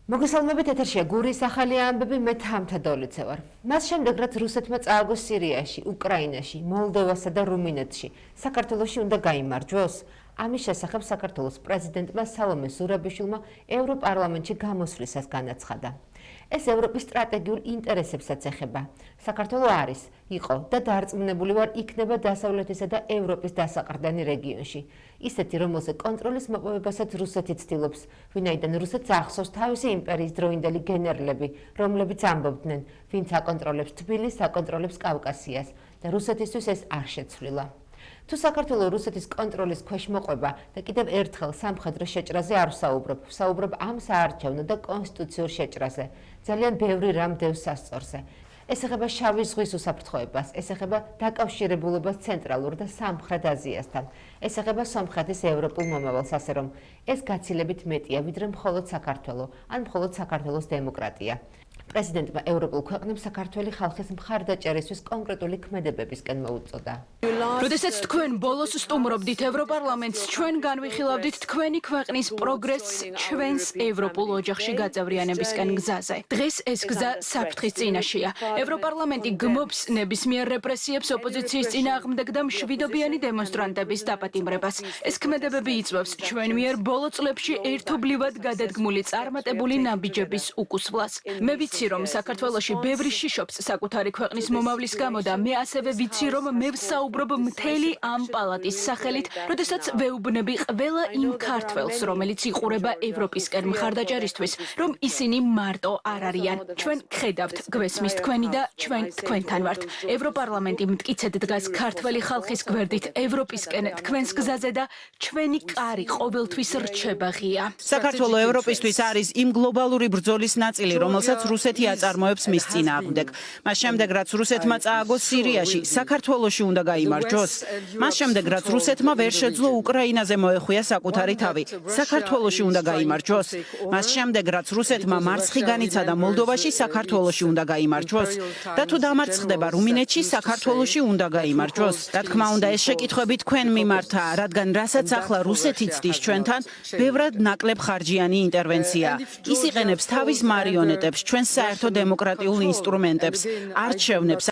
მოგესალმებით ეთერშია გურის ახალი ამბები მე თამთა დოლიცე ვარ. მას შემდეგ რაც რუსეთმა წააგო სირიაში, უკრაინაში, მოლდოვასა და რუმინეთში, საქართველოში უნდა გაიმარჯვოს. ამის შესახებ საქართველოს პრეზიდენტმა სალომე ზურაბიშვილმა ევროპარლამენტში გამოსვლისას განაცხადა. ეს ევროპის სტრატეგიულ ინტერესებსაც ეხება. საქართველო არის, იყო და დარწმუნებული ვარ იქნება დასავლეთისა და ევროპის დასაყრდენი რეგიონში. ისეთი, რომელზე კონტროლის მოპოვებასაც რუსეთი ცდილობს, ვინაიდან რუსეთს ახსოვს თავისი იმპერიის დროინდელი გენერლები, რომლებიც ამბობდნენ, ვინც აკონტროლებს თბილისს, აკონტროლებს კავკასიას და რუსეთისთვის ეს არ შეცვლილა. თუ საქართველო რუსეთის კონტროლის ქვეშ მოყვება და კიდევ ერთხელ სამხედრო შეჭრაზე არ ვსაუბრობ ამ საარჩევნო და კონსტიტუციურ შეჭრაზე. ძალიან ბევრი რამ დევს სასწორზე. ეს ეხება შავი ზღვის უსაფრთხოებას, ეს ეხება დაკავშირებულობას ცენტრალურ და სამხრეთ აზიასთან. ეს ეხება სომხეთის ევროპულ მომავალს, ასე რომ ეს გაცილებით მეტია, ვიდრე მხოლოდ საქართველო, ან მხოლოდ საქართველოს დემოკრატია. პრეზიდენტმა ევროპულ ქვეყნებს საქართველოს ხალხის მხარდაჭერისთვის კონკრეტული ქმედებებისკენ მოუწოდა. როდესაც თქვენ ბოლოს სტუმრობდით ევროპარლამენტს, ჩვენ განვიხილავდით თქვენი ქვეყნის პროგრესს ჩვენს ევროპულ ოჯახში გაწევრიანებისკენ გზაზე. დღეს ეს გზა საფრთხის წინაშეა. ევროპარლამენტი გმობს ნებისმიერ რეპრესიებს, ოპოზიციის წინააღმდეგ და მშვიდობიანი დემონსტრანტების დაპატიმრებას. ეს ქმედებები იწვევს ჩვენ მიერ ბოლო წლებში ერთობლივად გადადგმული წარმატებული ნაბიჯების უკუსვლას. მე ვიცი, რომ საქართველოში ბევრი შიშობს საკუთარი ქვეყნის მომავლის გამო და მე ასევე ვიცი, რომ მე ვსაუბრობ მთელი ამ პალატის სახელით, როდესაც ვეუბნები ყველა იმ ქართველს, რომელიც იყურება ევროპისკენ მხარდაჭერისთვის, რომ ისინი მარტო არ არიან. ჩვენ გხედავთ, გვესმის თქვენი და ჩვენ თქვენთან ვართ. ევროპარლამენტი მტკიცედ დგას ქართველი ხალხის გვერდით ევროპისკენ თქვენს გზაზე და ჩვენი კარი ყოველთვის რჩება ღია. საქართველო ევროპისთვის არის იმ გლობალური ბრძოლის ნაწილი, რომელსაც რუსეთი აწარმოებს მის წინააღმდეგ. მას შემდეგ, რაც რუსეთმა წააგო სირიაში, საქართველოში უნდა გაიმარჯვოს. მას შემდეგ, რაც რუსეთმა ვერ შეძლო უკრაინაზე მოეხვია საკუთარი თავი, საქართველოში უნდა გაიმარჯვოს. მას შემდეგ, რაც რუსეთმა მარცხი განიცადა მოლდოვაში, საქართველოში უნდა გაიმარჯვოს. და თუ დამარცხდება რუმინეთში, საქართველოში უნდა გაიმარჯვოს. რა თქმა უნდა, ეს შეკითხვები თქვენ მიმართაა, რადგან რასაც ახლა რუსეთი ცდის ჩვენთან, ბევრად ნაკლებ ხარჯიანი ინტერვენცია. ის იყენებს თავის მარიონეტებს, ჩვენს საერთო დემოკრატიულ ინსტრუმენტებს,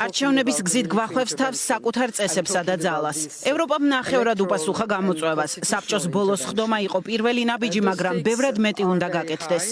არჩევნების გზით გვახვევს თავს საკუთარ წესებსა და ძალას. ევროპამ ნახევრად უპასუხა გამოწვევას. საბჭოს ბოლოს ხდომა იყო პირველი ნაბიჯი, მაგრამ ბევრად მეტი უნდა გაკეთდეს.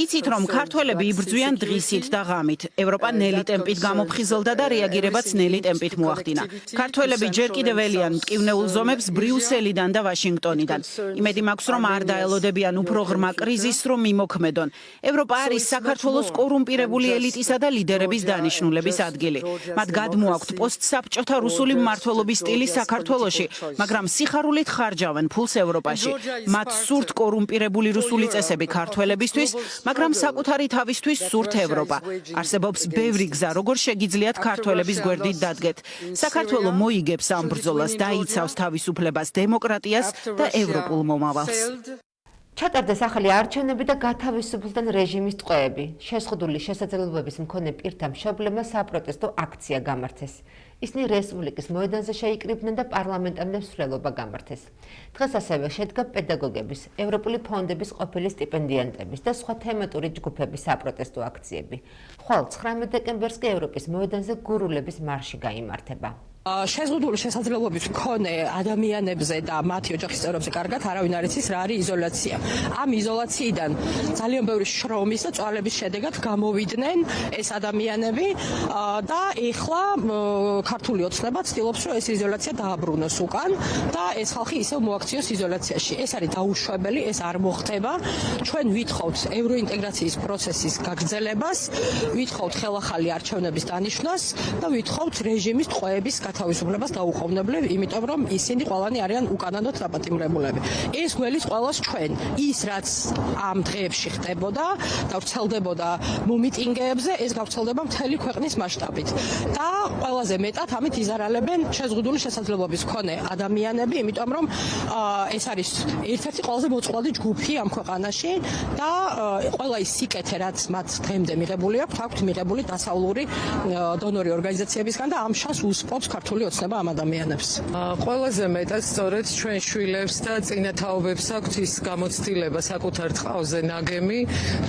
იცით, რომ ქართველები იბრძვიან დღისით და ღამით. ევროპა ნელი ტემპით გამოფხიზლდა და რეაგირებაც ნელი ტემპით მოახდინა. ქართველები ჯერ კიდევ ველიან მტკივნეულ ზომებს ბრიუსელიდან და ვაშინგტონიდან. იმედი მაქვს, რომ არ დაელოდებიან უფრო ღრმა კრიზისს, რომ მიმოქმედონ. ევროპა არის საქართველოს კორუმპირებული ელიტისა და ლიდერების დანიშნულების ადგილი. მათ გადმოაქვთ პოსტსაბჭოთა რუსული მმართველობის სტილი საქართველოში, მაგრამ სიხარულით ხარჯავენ ფულს ევროპაში. მათ სურთ კორუმპირებული რუსული წესები ქართველებისთვის, მაგრამ საკუთარი თავისთვის სურთ ევროპა. არსებობს ბევრი გზა, როგორ შეგიძლიათ ქართველების გვერდით დადგეთ. საქართველო მოიგებს ამ ბრძოლას, დაიცავს თავისუფლებას, დემოკრატიას და ევროპულ მომავალს. ჩატარდეს ახალი არჩევნები და გათავისუფლდნენ რეჟიმის ტყვეები. შეზღუდული შესაძლებლობების მქონე პირთა მშობლებმა საპროტესტო აქცია გამართეს. ისინი რესპუბლიკის მოედანზე შეიკრიბნენ და პარლამენტამდე მსვლელობა გამართეს. დღეს ასევე შედგა პედაგოგების, ევროპული ფონდების ყოფილი სტიპენდიანტების და სხვა თემატური ჯგუფების საპროტესტო აქციები. ხვალ 19 დეკემბერს კი ევროპის მოედანზე გურულების მარში გაიმართება. შეზღუდული შესაძლებლობების მქონე ადამიანებზე და მათი ოჯახის წევრებზე კარგად არავინ არ იცის რა არის იზოლაცია. ამ იზოლაციიდან ძალიან ბევრი შრომის და წვალების შედეგად გამოვიდნენ ეს ადამიანები და ეხლა ქართული ოცნება ცდილობს, რომ ეს იზოლაცია დააბრუნოს უკან და ეს ხალხი ისევ მოაქციოს იზოლაციაში. ეს არის დაუშვებელი, ეს არ მოხდება. ჩვენ ვითხოვთ ევროინტეგრაციის პროცესის გაგრძელებას, ვითხოვთ ხელახალი არჩევნების დანიშვნას და ვითხოვთ რეჟიმის ტყვეების თავისუფლებას დაუყოვნებლივ, იმიტომ რომ ისინი ყველანი არიან უკანონოდ დაპატიმრებულები. ეს გველის ყველას ჩვენ ის რაც ამ დღეებში ხდებოდა და ვრცელდებოდა მომიტინგეებზე, ეს გავრცელდება მთელი ქვეყნის მასშტაბით. და ყველაზე მეტად ამით იზარალებენ შეზღუდული შესაძლებლობის მქონე ადამიანები, იმიტომ რომ ეს არის ერთ-ერთი ყველაზე მოწყვლადი ჯგუფი ამ ქვეყანაში და ყველა ის სიკეთე რაც მათ დღემდე მიღებული აქვს მიღებული დასავლური დონორი ორგანიზაციებისგან და ამ შანსს უსპობს ქართული ოცნება ამ ადამიანებს. ყველაზე მეტად სწორედ ჩვენ შვილებს და წინათაობებს აქვთ ის გამოცდილება საკუთარ ტყავზე ნაგემი,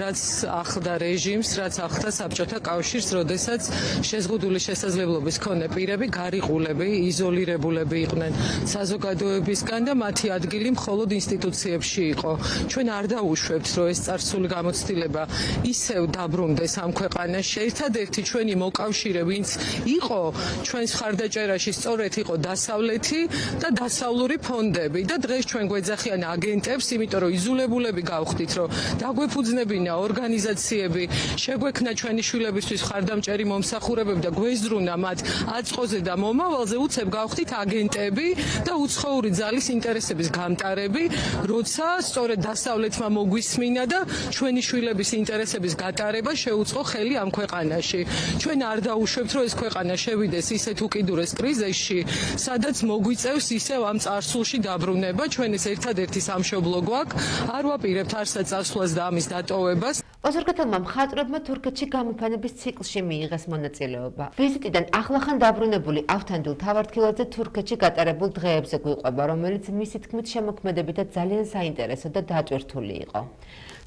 რაც ახლდა რეჟიმს, რაც ახლდა საბჭოთა კავშირს, როდესაც შეზღუდული შესაძლებლობის მქონე პირები გარიყულები, იზოლირებულები იყვნენ საზოგადოებისგან და მათი ადგილი მხოლოდ ინსტიტუციებში იყო. ჩვენ არ დაუშვებთ, რომ ეს წარსული გამოცდილება ისევ დაბრუნდეს ამ ქვეყანაში. ერთადერთი ჩვენი მოკავშირე, ვინც იყო ჩვენს მხარდაჭერაში, სწორედ იყო დასავლეთი და დასავლური ფონდები და დღეს ჩვენ გვეძახიან აგენტებს, იმიტომ რომ იზოლებულები გავხდით, რომ დაგვეფუძნებინა ორგანიზაციები, შეგვექნა ჩვენი შვილებისთვის მხარდამჭერი მომსახურებები და გვეზრუნა მათ აწყოზე და მომავალზე, უცებ გავხდით აგენტები და უცხოური ძალის ინტერესების გამტარები, როცა სწორედ დასავლეთმა მოგვისმინა და ჩვენი შვილების ინტერესების გატარება შეუწყო ხელი ამ ქვეყანაში. ჩვენ არ დაუშვებთ, რომ ეს ქვეყანა შევიდეს ისეთ უკიდურეს კრიზისში, სადაც მოგვიწევს ისევ ამ წარსულში დაბრუნება. ჩვენ ეს ერთადერთი სამშობლო გვაქვს, არ ვაპირებთ არსად წასვლას და ამის დატოვებას. ოზურგეთელმა მხატვრებმა თურქეთში გამოფენების ციკლში მიიღეს მონაწილეობა. ვიზიტიდან ახლახან დაბრუნებული ავთანდილ თავართხილაძე თურქეთში გატარებულ დღეებზე გვიყვება, რომელიც მისი თქმით შემოქმედებით და ძალიან საინტერესო და დატვირთული იყო.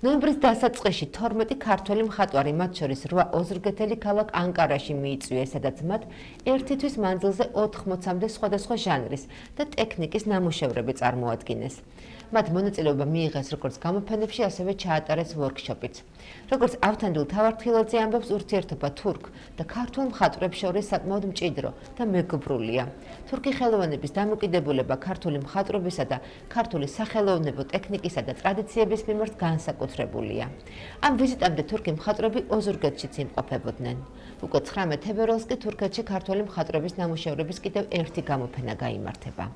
ნოემბრის დასაწყისში 12 ქართველი მხატვარი, მათ შორის 8 ოზურგეთელი ქალაქ ანკარაში მიიწვიეს, სადაც მათ ერთი თვის მანძილზე 80-მდე სხვადასხვა ჟანრის და ტექნიკის ნამუშევრები წარმოადგინეს. მათ მონაწილეობა მიიღეს როგორც გამოფენებში, ასევე ჩაატარეს ვორქშოპიც. როგორც ავთანდილ თავართხილაძე ამბობს, ურთიერთობა თურქ და ქართულ მხატვრებს შორის საკმაოდ მჭიდრო და მეგობრულია. თურქი ხელოვნების დამოკიდებულება ქართული მხატვრობისა და ქართული სახელოვნებო ტექნიკისა და ტრადიციების მიმართ განსაკუთრებულია. ამ ვიზიტამდე თურქი მხატვრები ოზურგეთშიც იმყოფებოდნენ. უკვე 19 თებერვალს კი თურქეთში ქართული მხატვრების ნამუშევრების კიდევ ერთი გამოფენა გაიმართება.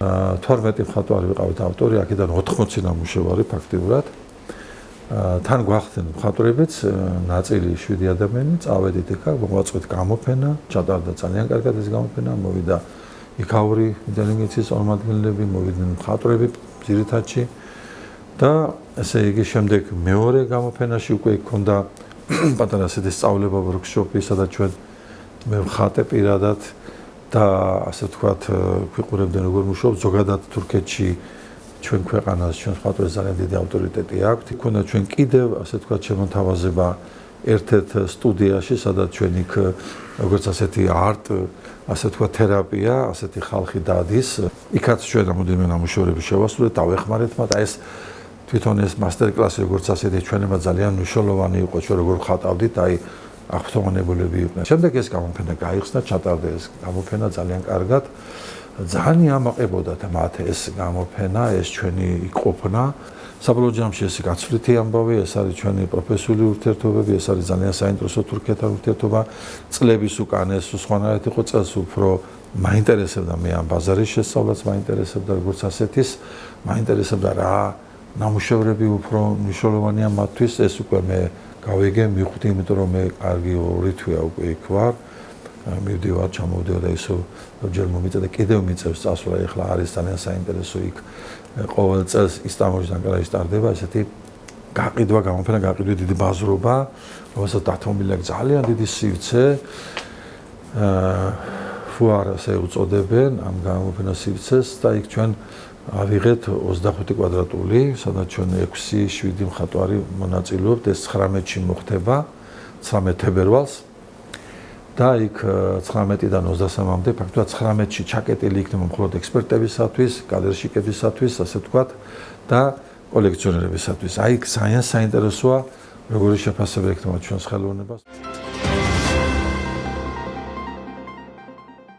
12 მხატვარი ვიყავით ავტორი, აქედან 80 ნამუშევარი ფაქტიურად. თან გვახდნენ მხატვრებიც, ნაწილი 7 ადამიანი, წავედით იქ, მოგვაწყვეთ გამოფენა, ჩატარდა ძალიან კარგად ეს გამოფენა, მოვიდა იქაური ინტელიგენციის წარმომადგენლები, მოვიდნენ მხატვრები ძირითადში და ესე იგი შემდეგ მეორე გამოფენაში უკვე იქონდა პატარა ასეთი სწავლება ვორქშოპი, სადაც ჩვენ მე ვხატე პირადად და ასე ვთქვათ, ვიყურებდნენ როგორ მუშაობს ზოგადად თურქეთში ჩვენ ქვეყანას, ჩვენ მხატვრებს ძალიან დიდი ავტორიტეტი აქვს. იქონდა ჩვენ კიდევ ასე ვთქვათ შემოთავაზება ერთ-ერთ სტუდიაში, სადაც ჩვენ იქ როგორც ასეთი არტ, ასე ვთქვათ თერაპია, ასეთი ხალხი დადის. იქაც ჩვენ რამოდენიმე ნამუშევრები შევასრულეთ, დავეხმარეთ მათ. ეს თვითონ ეს მასტერკლასი როგორც ასეთი ჩვენება ძალიან მნიშვნელოვანი იყო, ჩვენ როგორ ხატავდით, აი აღფრთოვანებულები იყვნენ. შემდეგ ეს გამოფენა გაიხსნა, ჩატარდა ეს გამოფენა ძალიან კარგად. ძალიან ამაყებოდათ მათ ეს გამოფენა, ეს ჩვენი იყოფნა. საბოლოო ჯამში ეს გაცვლითი ამბავი, ეს არის ჩვენი პროფესიული ურთიერთობები, ეს არის ძალიან საინტერესო თურქეთთან ურთიერთობა. წლების უკან ეს სხვანაირად იყო წელს უფრო მაინტერესებდა მე ამ ბაზარის შესწავლაც მაინტერესებდა როგორც ასეთის, მაინტერესებდა რა ნამუშევრები უფრო მნიშვნელოვანია მათთვის, ეს უკვე მე გავიგე, მივხვდი, იმიტომ რომ მე კარგი 2 თვეა უკვე იქ ვარ. მივდივარ, ჩამოვდივარ და ისო ჯერ მომიწევდა კიდევ მიწევს წასვლა, ეხლა არის ძალიან საინტერესო იქ ყოველ წელს ისტანბულში და ანკარაში ტარდება ესეთი გაყიდვა, გამოფენა, გაყიდვით დიდი ბაზრობა, რომელსაც დათმობილი აქვს ძალიან დიდი სივრცე. ფუარ ასე უწოდებენ ამ გამოფენას სივრცეს და იქ ჩვენ ავიღეთ 25 კვადრატული, სადაც ჩვენ 6-7 მხატვარი მონაწილეობთ, ეს 19-ში მოხდება, 19 თებერვალს. და იქ 19-დან 23-მდე ფაქტობრივად 19-ში ჩაკეტილი იქნება მხოლოდ ექსპერტებისათვის, გალერეშიკებისათვის, ასე ვთქვათ, და კოლექციონერებისათვის. აი იქ ძალიან საინტერესოა, როგორი შეფასება ექნება ჩვენს ხელოვნებას.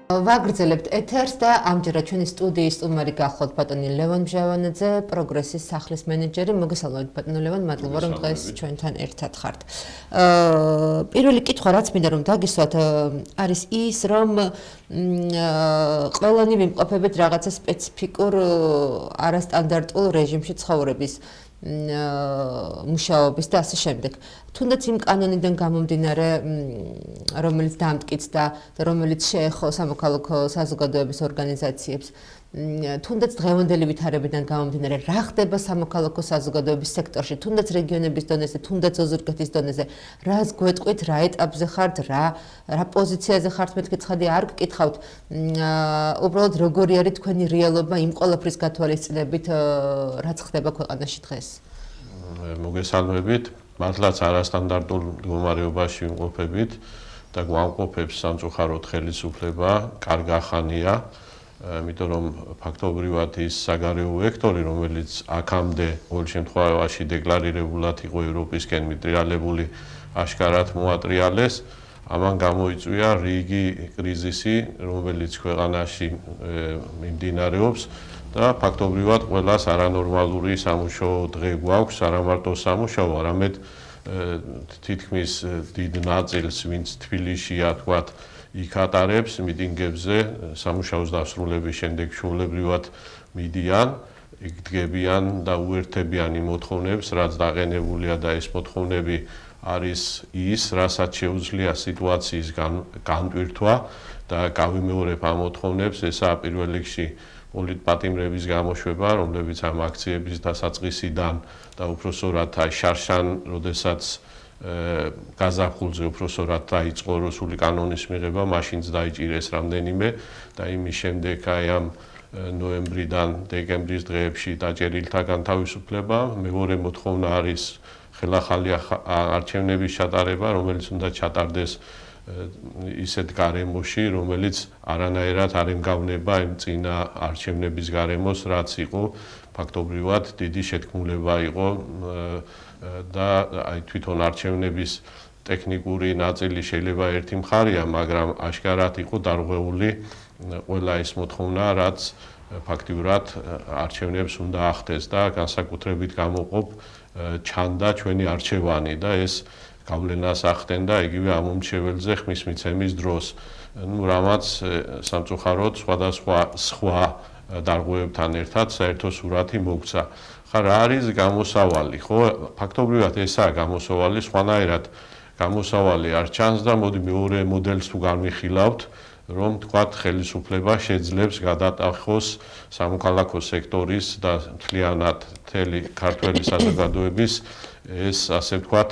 ვაგრძელებთ ეთერს და ამჯერად ჩვენი სტუდიის სტუმარი გახლავთ ბატონი ლევან მჟავანაძე, პროგრესის სახლის მენეჯერი. მოგესალმებით ბატონო ლევან, მადლობა რომ დღეს ჩვენთან ერთად ხართ. პირველი კითხვა რაც მინდა რომ დაგისვათ არის ის, რომ ყველანი ვიმყოფებით რაღაცა სპეციფიკურ არასტანდარტულ რეჟიმში ცხოვრების მუშაობის და ასე შემდეგ. თუნდაც იმ კანონიდან გამომდინარე, რომელიც დამტკიცდა და რომელიც შეეხო სამოქალაქო საზოგადოების ორგანიზაციებს, თუნდაც დღევანდელი ვითარებიდან გამომდინარე, რა ხდება სამოქალაქო საზოგადოების სექტორში, თუნდაც რეგიონების დონეზე, თუნდაც ოზურგეთის დონეზე, რას გვეტყვით, რა ეტაპზე ხართ, რა პოზიციაზე ხართ, მეთქი ცხადი არ გკითხავთ, უბრალოდ როგორი არის თქვენი რეალობა იმ ყველაფრის გათვალისწინებით, რაც ხდება ქვეყანაში დღეს? მოგესალმებით, მართლაც არასტანდარტულ მდგომარეობაში ვიმყოფებით და გვამყოფებს სამწუხაროდ ხელისუფლება, კარგი ახანია, იმიტომ რომ ფაქტობრივად ის საგარეო ვექტორი, რომელიც აქამდე ყოველ შემთხვევაში დეკლარირებულად იყო ევროპისკენ მიტრიალებული, აშკარად მოატრიალეს, ამან გამოიწვია რიგი კრიზისი, რომელიც ქვეყანაში მიმდინარეობს და ფაქტობრივად ყველას არანორმალური სამუშაო დღე გვაქვს, არა მარტო სამუშაო, არამედ თითქმის დიდ ნაწილს, ვინც თბილისშია, თქვათ, იქ ატარებს მიტინგებზე, სამუშაოს დასრულების შემდეგ ჩვეულებრივად მიდიან, იქ დგებიან და უერთდებიან იმ მოთხოვნებს, რაც დაყენებულია და ეს მოთხოვნები არის ის, რასაც შეუძლია სიტუაციის განტვირთვა და გავიმეორებ ამ მოთხოვნებს, ესაა პირველ რიგში პოლიტპატიმრების გამოშვება, რომლებიც ამ აქციების დასაწყისიდან და უпроსორად შარშან, როდესაც გაზაფხულზე უпроსორად დაიწყო რუსული კანონის მიღება, მაშინაც დაიჭირეს რამდენიმე და იმის შემდეგ ამ ნოემბრიდან დეკემბრის დღეებში დაჭერილთა განთავისუფლება. მეორე მოთხოვნა არის ხელახალი არჩევნების ჩატარება, რომელიც უნდა ჩატარდეს ისეთ გარემოში, რომელიც არანაირად არ ემგავნება იმ წინა არჩევნების გარემოს, რაც იყო ფაქტობრივად დიდი შეთქმულება იყო და აი თვითონ არჩევნების ტექნიკური ნაწილი შეიძლება ერთი მხარია, მაგრამ აშკარად იყო დარღვეული ყველა ეს მოთხოვნა, რაც ფაქტიურად არჩევნებს უნდა ახდეს და განსაკუთრებით გამოყოფ ჩანდა ჩვენი არჩევანი და ეს გავლენას ახდენდა იგივე ამომრჩეველზე ხმის მიცემის დროს. რამაც სამწუხაროდ სხვადასხვა სხვა დარღვევებთან ერთად საერთო სურათი მოგცა. რა არის გამოსავალი, ხო? ფაქტობრივად ესაა გამოსავალი, სხვანაირად გამოსავალი არ ჩანს და მოდი მეორე მოდელს თუ განვიხილავთ, რომ თქვათ ხელისუფლება შეძლებს გადატახოს სამოქალაქო სექტორის და მთლიანად მთელი ქართველი საზოგადოების ეს ასე ვთქვათ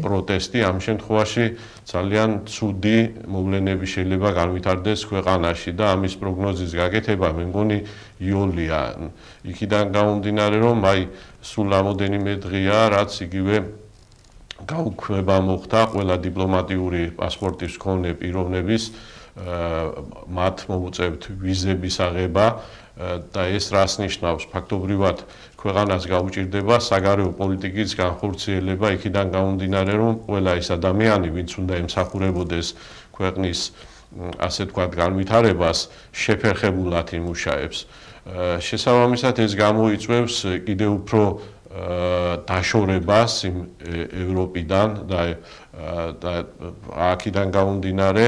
პროტესტი ამ შემთხვევაში ძალიან ცუდი მოვლენები შეიძლება განვითარდეს ქვეყანაში და ამის პროგნოზის გაკეთება მე მგონი იოლია. იქიდან გამომდინარე რომ აი სულ რამოდენიმე დღეა რაც იგივე გაუქმება მოხდა ყველა დიპლომატიური პასპორტის მქონე პიროვნების მათ მოუწევთ ვიზების აღება და ეს რას ნიშნავს ფაქტობრივად ქვეყანას გაუჭირდება საგარეო პოლიტიკის განხორციელება იქიდან გამომდინარე რომ ყველა ეს ადამიანი ვინც უნდა ემსახურებოდეს ქვეყნის ასე ვთქვათ განვითარებას შეფერხებულად იმუშაებს შესაბამისად ეს გამოიწვევს კიდევ უფრო დაშორებას იმ ევროპიდან და აქედან გამომდინარე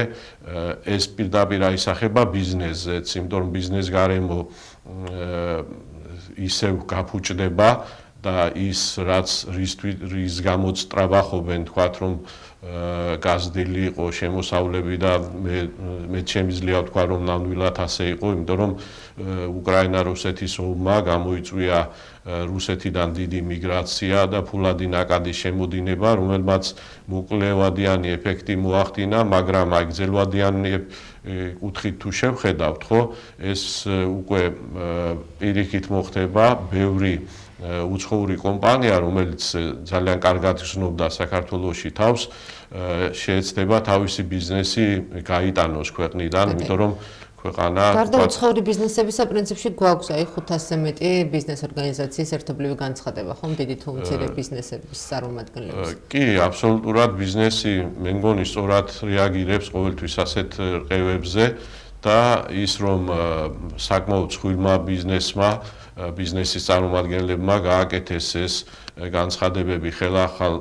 ეს პირდაპირ აისახება ბიზნესზეც, იმიტომ რომ ბიზნეს გარემო ისევ გაფუჭდება და ის რაც რის გამოც ტრაბახობენ, თქვათ რომ გაზრდილი იყო შემოსავლები და მე შემიძლია ვთქვა რომ ნამდვილად ასე იყო, იმიტომ რომ უკრაინა-რუსეთის ომმა გამოიწვია რუსეთიდან დიდი მიგრაცია და ფულადი ნაკადის შემოდინება, რომელმაც მოკლევადიანი ეფექტი მოახდინა, მაგრამ აი გრძელვადიანი კუთხით თუ შევხედავთ, ხო, ეს უკვე პირიქით მოხდება ბევრი უცხოური კომპანია, რომელიც ძალიან კარგად გრძნობდა საქართველოში თავს, შეეცდება თავისი ბიზნესი გაიტანოს ქვეყნიდან, იმიტომ რომ ქვეყანა გარდა უცხოური ბიზნესებისა პრინციპში გვაქვს აი 500-ზე მეტი ბიზნეს ორგანიზაციის ერთობლივი განცხადება, ხომ დიდი თუ მცირე ბიზნესების წარმომადგენლებს. კი, აბსოლუტურად ბიზნესი მე მგონი სწორად რეაგირებს ყოველთვის ასეთ რყევებზე და ის რომ საკმაოდ წყვილმა ბიზნესმა ბიზნესის წარმომადგენლებმა გააკეთეს ეს განცხადებები ხელახალ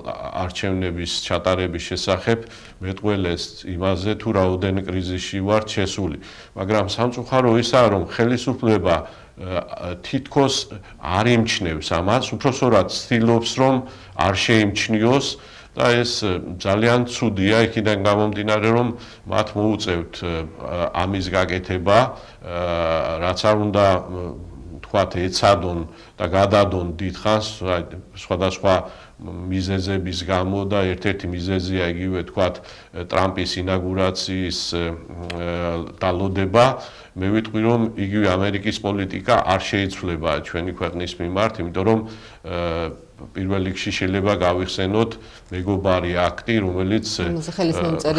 არჩევნების ჩატარების შესახებ მეტყველეს იმაზე თუ რაოდენ კრიზისში ვართ შესული. მაგრამ სამწუხარო ისაა რომ ხელისუფლება თითქოს არ იმჩნევს ამას, უпроსორად ცდილობს რომ არ შეიმჩნიოს და ეს ძალიან ცუდია იქიდან გამომდინარე, რომ მათ მოუწევთ ამის გაკეთება, რაც არ უნდა თქვათ ეცადონ და გადადონ დიდხანს სხვადასხვა მიზეზების გამო და ერთ-ერთი მიზეზია იგივე თქვათ ტრამპის ინაგურაციის დალოდება. მე ვიტყვი რომ იგივე ამერიკის პოლიტიკა არ შეიცვლება ჩვენი ქვეყნის მიმართ, იმიტომ რომ პირველ რიგში შეიძლება გავიხსენოთ მეგობარი აქტი, რომელიც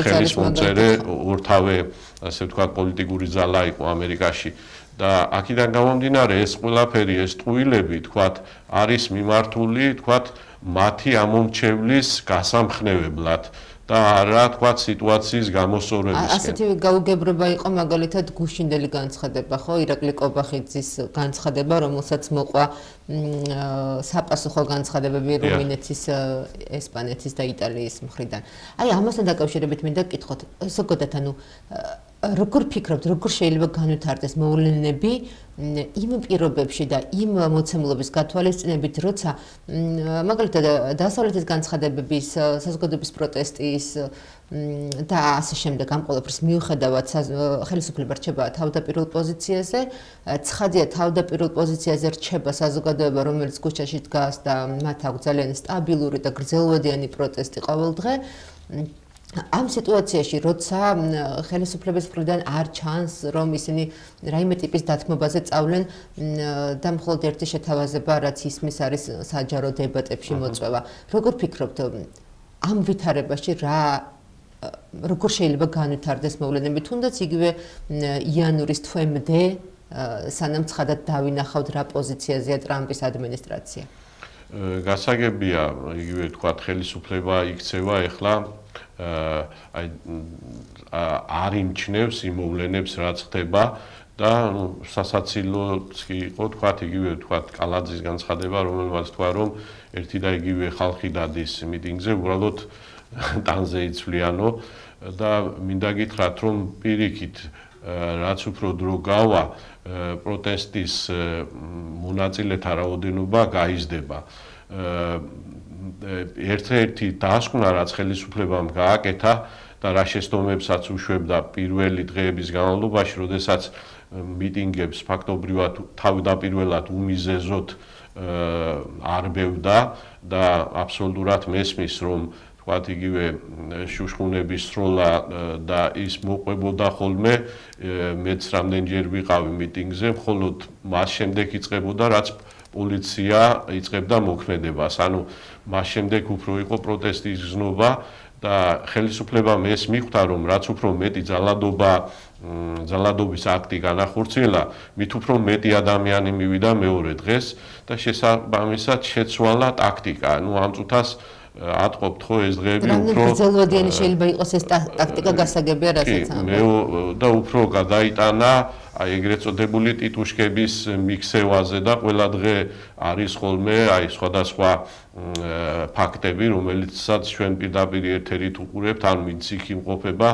ხელისმომწერე ორთავე ასე ვთქვათ პოლიტიკური ძალა იყო ამერიკაში. და აქედან გამომდინარე ეს ყველაფერი ეს ტყუილები თქვათ არის მიმართული თქვათ მათი ამომრჩევლის გასამხნევებლად და არა თქვათ სიტუაციის გამოსწორებისკენ. ასეთი გაუგებრობა იყო მაგალითად გუშინდელი განცხადება, ხო, ირაკლი კობახიძის განცხადება, რომელსაც მოყვა საპასუხო განცხადებები რუმინეთის, ესპანეთის და იტალიის მხრიდან. აი ამასთან დაკავშირებით მინდა გკითხოთ, ზოგადად ანუ როგორ ფიქრობთ, როგორ შეიძლება განვითარდეს მოვლენები იმ პირობებში და იმ მოცემულობის გათვალისწინებით, როცა მაგალითად დასავლეთის განცხადებების, საზოგადოების პროტესტის და ასე შემდეგ ამ ყველაფრის მიუხედავად ხელისუფლება რჩება თავდაპირველ პოზიციაზე, ცხადია თავდაპირველ პოზიციაზე რჩება საზოგადოება, რომელიც ქუჩაში დგას და მათ აქვს ძალიან სტაბილური და გრძელვადიანი პროტესტი ყოველ დღე. ამ სიტუაციაში, როცა ხელისუფლების მხრიდან არ ჩანს, რომ ისინი რაიმე ტიპის დათმობაზე წავლენ და მხოლოდ ერთი შეთავაზება, რაც ისმის არის საჯარო დებატებში მოწვევა. როგორ ფიქრობთ, ამ ვითარებაში როგორ შეიძლება განვითარდეს მოვლენები, თუნდაც იგივე იანვრის თვემდე, სანამ ცხადად დავინახავთ რა პოზიციაზეა ტრამპის ადმინისტრაცია? გასაგებია, იგივე თქვათ ხელისუფლება იქცევა ეხლა არ იმჩნევს იმ მოვლენებს რაც ხდება და სასაცილოც იყო თქვათ იგივე თქვათ კალაძის განცხადება რომელმაც თქვა რომ ერთი და იგივე ხალხი დადის მიტინგზე უბრალოდ ტანზე იცვლიანო და მინდა გითხრათ რომ პირიქით რაც უფრო დრო გავა პროტესტის მონაწილეთა რაოდენობა გაიზრდება ერთ-ერთი დასკვნა რაც ხელისუფლებამ გააკეთა და რა შეცდომებსაც უშვებდა პირველი დღეების განმავლობაში, როდესაც მიტინგებს ფაქტობრივად თავდაპირველად უმიზეზოდ არბევდა და აბსოლუტურად მესმის რომ თქვათ იგივე შუშხუნების სროლა და ის მოყვებოდა ხოლმე მეც რამდენჯერ ვიყავი მიტინგზე, მხოლოდ მას შემდეგ იწყებოდა რაც პოლიცია იწყებდა მოქმედებას. ანუ მას შემდეგ უფრო იყო პროტესტის გზნობა და ხელისუფლებამ ეს მიხვდა რომ რაც უფრო მეტი ძალადობის აქტი განახორციელა, მით უფრო მეტი ადამიანი მივიდა მეორე დღეს და შესაბამისად შეცვალა ტაქტიკა. ანუ ამ წუთას ატყობთ ხო ეს დღეები უფრო გრძელვადიანი შეიძლება იყოს ეს ტაქტიკა გასაგებია რასაც ამბობთ და უფრო გადაიტანა აი ეგრეთ წოდებული ტიტუშკების მიქსევაზე და ყველა დღე არის ხოლმე აი სხვადასხვა ფაქტები რომელიცაც ჩვენ პირდაპირ ეთერით უყურებთ ან ვინც იქ იმყოფება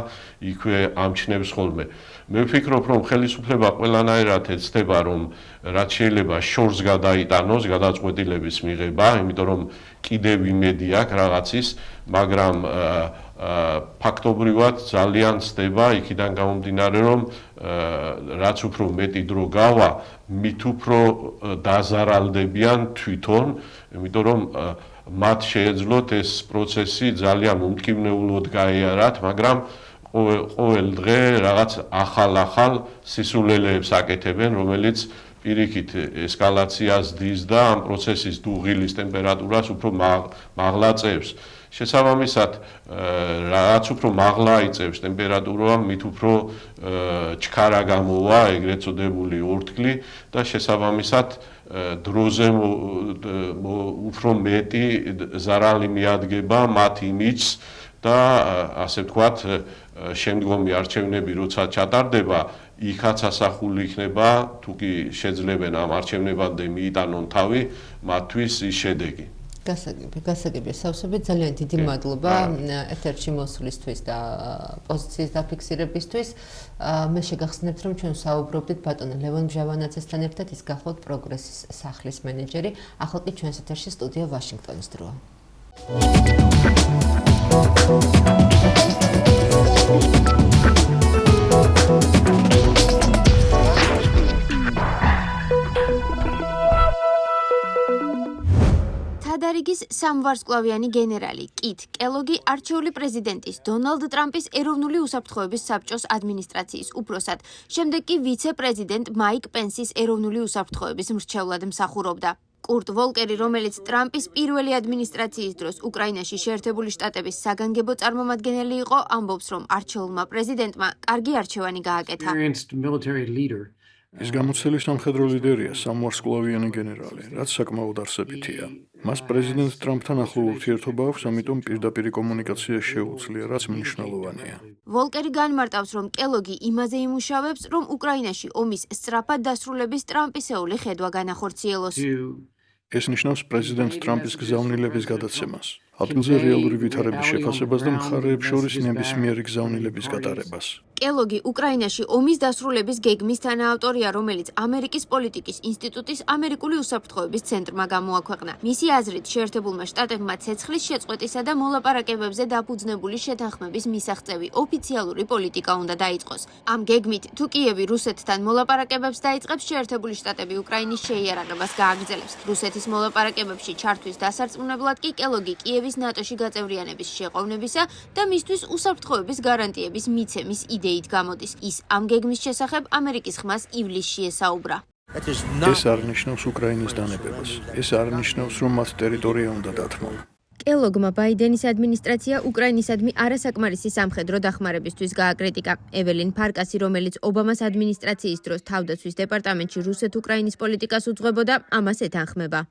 იქვე ამჩნევს ხოლმე მე ვფიქრობ რომ ხელისუფლება ყველანაირად ეცდება რომ რაც შეიძლება შორს გადაიტანოს გადაწყვეტილების მიღება იმიტომ რომ კიდევ იმედი აქვს რაღაცის მაგრამ ფაქტობრივად ძალიან ცდება იქიდან გამომდინარე რომ რაც უფრო მეტი დრო გავა მით უფრო დაზარალდებიან თვითონ იმიტომ რომ მათ შეეძლოთ ეს პროცესი ძალიან მომტკივნეულოდ გაიარათ მაგრამ ყოველ დღე რაღაც ახალ სისულელეებს აკეთებენ რომელიც პირიქით ესკალაციას დის და ამ პროცესის დუღილის ტემპერატურას უფრო მაღლა წევს შესაბამისად რაც უფრო მაღლა იწევს ტემპერატურა მით უფრო ჩქარა გამოვა ეგრეთ წოდებული ორთქლი და შესაბამისად დროზე უფრო მეტი ზარალი მიადგება მათ იმიჯს და ასე ვთქვათ შემდგომი არჩევნები როცა ჩატარდება იქაც ასახული იქნება თუ კი შეძლებენ ამ არჩევნებამდე მიიტანონ თავი მათთვის ის შედეგი გასაგებია სავსებით ძალიან დიდი მადლობა ეთერში მოსვლისთვის და პოზიციის დაფიქსირებისთვის მე შეგახსენებთ რომ ჩვენ საუბრობდით ბატონ ლევონ ბჟავანაძესთან ერთად ის გახლავთ პროგრესის სახლის მენეჯერი ახლა კი ჩვენს ეთერში სტუდია ვაშინგტონის დროა თადარიგის სამვარსკვლავიანი გენერალი კით კელოგი არჩეული პრეზიდენტის დონალდ ტრამპის ეროვნული უსაფრთხოების საბჭოს ადმინისტრაციის უფროსად, შემდეგ კი ვიცე-პრეზიდენტ მაიკ პენსის ეროვნული უსაფრთხოების მრჩევლად მსახურობდა. კურტ ვოლკერი, რომელიც ტრამპის პირველი ადმინისტრაციის დროს უკრაინაში შეერთებული შტატების საგანგებო წარმომადგენელი იყო, ამბობს, რომ არჩეულმა პრეზიდენტმა კარგი არჩევანი გააკეთა. ის გამოცდილი სამხედრო ლიდერია, სამვარსკვლავიანი გენერალი, რაც საკმაოდ არსებითია. მას პრეზიდენტ ტრამპთან ახლო ურთიერთობა აქვს, ამიტომ პირდაპირი კომუნიკაცია შეუძლია, რაც მნიშვნელოვანია. ვოლკერი განმარტავს, რომ კელოგი იმაზე იმუშავებს, რომ უკრაინაში ომის სწრაფად დასრულების ტრამპისეული ხედვა განახორციელოს. ეს ნიშნავს პრეზიდენტ ტრამპის გზავნილების გადაცემას, ადგილზე რეალური ვითარების შეფასებას და მხარეებს შორის ნებისმიერი გზავნილების გატარებას. კელოგი უკრაინაში ომის დასრულების გეგმის თანაავტორია, რომელიც ამერიკის პოლიტიკის ინსტიტუტის ამერიკული უსაფრთხოების ცენტრმა გამოაქვეყნა. მისი აზრით, შეერთებულმა შტატებმა ცეცხლის შეწყვეტისა და მოლაპარაკებებზე დაფუძნებული შეთანხმების მისაღწევი ოფიციალური პოლიტიკა უნდა დაიწყოს. ამ გეგმით, თუ კიევი რუსეთთან მოლაპარაკებებს დაიწყებს, შეერთებული შტატები უკრაინის შეიარაღებას გააგრძელებს. რუსეთის მოლაპარაკებებში ჩართვის დასარწმუნებლად კი კელოგი კიევის ნატოში გაწევრიანების შეყოვნებისა და მისთვის უსაფრთხოების გარანტიების მიცემის იდეით გამოდის. ის ამ გეგმის შესახებ ამერიკის ხმას ივლისში ესაუბრა. ეს არ ნიშნავს უკრაინის დანებებას. ეს არ ნიშნავს, რომ მათ ტერიტორია უნდა დათმონ. კელოგმა ბაიდენის ადმინისტრაცია უკრაინისადმი არასაკმარისი სამხედრო დახმარებისთვის გააკრიტიკა. ეველინ ფარკასი, რომელიც ობამას ადმინისტრაციის დროს თავდაცვის დეპარტამენტში რუსეთ-უკრაინის პოლიტიკას უძღვებოდა, ამას ეთანხმება.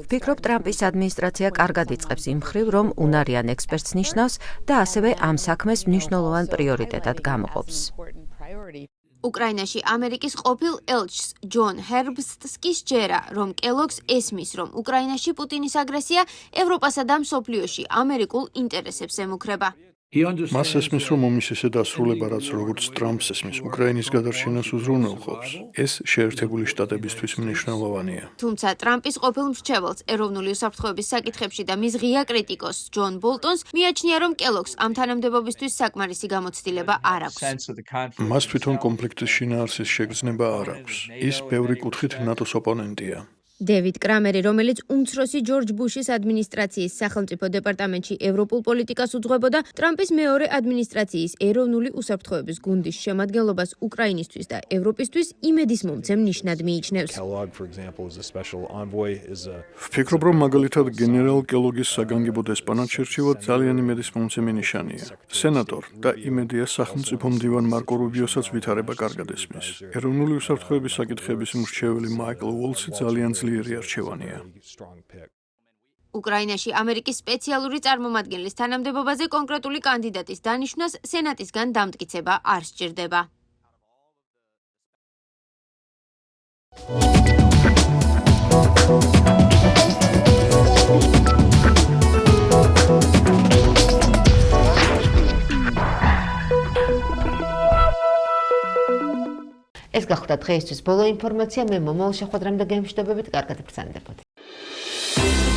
ვფიქრობ, ტრამპის ადმინისტრაცია კარგად იწყებს იმ მხრივ, რომ უნარიან ექსპერტს ნიშნავს და ასევე ამ საქმეს მნიშვნელოვან პრიორიტეტად გამოყოფს. უკრაინაში ამერიკის ყოფილ ელჩს ჯონ ჰერბსტს კი სჯერა, რომ კელოგს ესმის, რომ უკრაინაში პუტინის აგრესია ევროპასა და მსოფლიოში ამერიკულ ინტერესებს ემუქრება. მას ესმის, რომ ომის ესე დასრულება, რაც როგორც ტრამპს ესმის, უკრაინის გადარჩენას უზრუნველყოფს. ეს შეერთებული შტატებისთვის მნიშვნელოვანია. თუმცა ტრამპის ყოფილ მრჩეველს, ეროვნული უსაფრთხოების საკითხებში და მის ღია კრიტიკოს ჯონ ბოლტონს მიაჩნია, რომ კელოგს ამ თანამდებობისთვის საკმარისი გამოცდილება არ აქვს. მას თვითონ კონფლიქტის შინაარსის შეგრძნება არ აქვს. ის ბევრი კუთხით ნატოს ოპონენტია. დევიდ კრამერი, რომელიც უმცროსი ჯორჯ ბუშის ადმინისტრაციის სახელმწიფო დეპარტამენტში ევროპულ პოლიტიკას უძღვებოდა, ტრამპის მეორე ადმინისტრაციის ეროვნული უსაფრთხოების გუნდის შემადგენლობას უკრაინისთვის და ევროპისთვის იმედის მომცემ ნიშნად მიიჩნევს. ვფიქრობ, რომ მაგალითად გენერალ კელოგის საგანგებო დესპანად შერჩევა ძალიან იმედის მომცემი ნიშანია. სენატორ და იმედია სახელმწიფო მდივან მარკო რუბიოსაც ვითარება კარგად ესმის. ეროვნული უსაფრთხოების საკითხების მრჩეველი მაიკლ უოლსი ძალიან ძლიერი არჩევანია. უკრაინაში ამერიკის სპეციალური წარმომადგენლის თანამდებობაზე კონკრეტული კანდიდატის დანიშვნას სენატისგან დამტკიცება არ სჭირდება. ეს გახდა დღეისთვის ბოლო ინფორმაცია. მე მომავალ შეხვედრამდე გემშვიდობებით, კარგად ბრძანდებოდეთ.